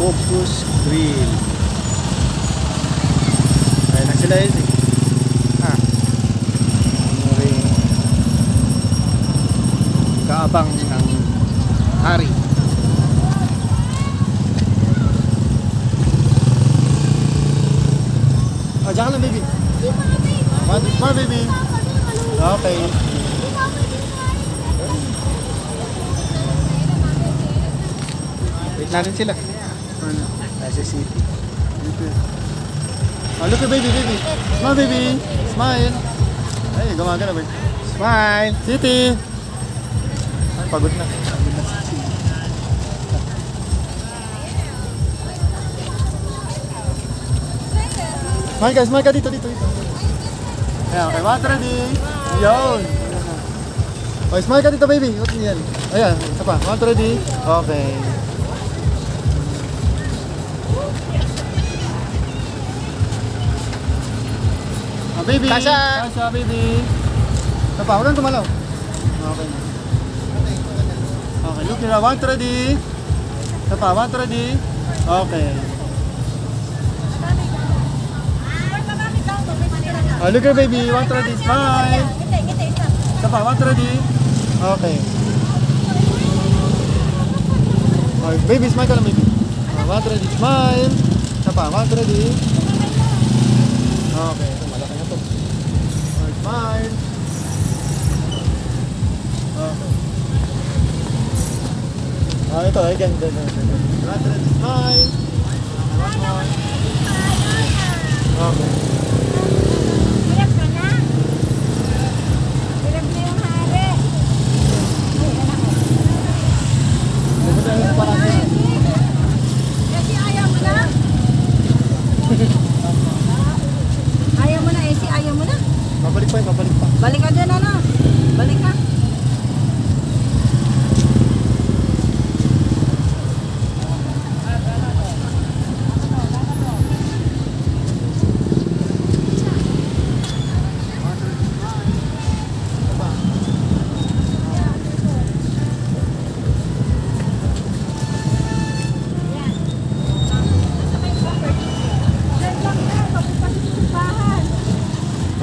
Focus Grill. Ayan na sila yun. Kaabang ng hari. Oh, diyan ka lang, baby. Ma, baby. Okay. Wait natin sila. Nasa city. Oh, look at baby, baby. Smile, baby. Smile. Ay, gumagana, baby. Smile. City. Ay, pagod na. Pagod na si City. Smile ka dito, dito. Ayan, okay, water ready. Ayun. Okay, smile ka dito, baby. Yan. Ayan, isa pa. Water ready. Okay. Oh, baby. Kasha, baby. Isa pa, huwag kang gumalaw. Okay. Okay, look nila. Water ready. Isa pa, water ready. Okay. Oh, look at baby, want ready, smile. Isa pa, want ready. Okay. Oh, baby, smile ka lang, baby. Want ready, smile. Isa pa, want ready. Okay, ito malaki na to. Oh, smile. Okay. Oh, ito, again. Want ready, smile. One more. Okay. Babalik pa. Balik ka dyan, ano? Balik ka.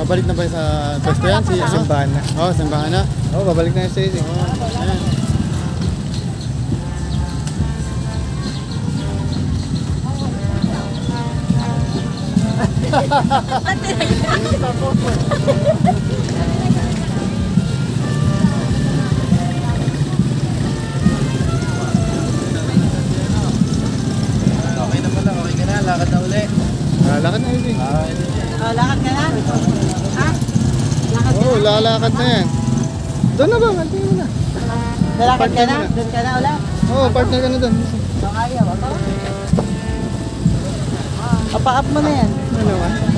Babalik na ba sa pwesto yan? Simbahan na. Oo, simbahan na. Oo, babalik na yan siya. Ayan. Okay na pala, okay ka na. Lakad na uli. Lakad na uli. Lakad ka na? Ha? Lakad Oo, lalakad na yan. Doon na ba? Antingin mo na. Lalakad ka na? Doon ka na ulit? Oo, partner ka na doon. Ayaw ako. Apa-up mo na yan. Ano naman?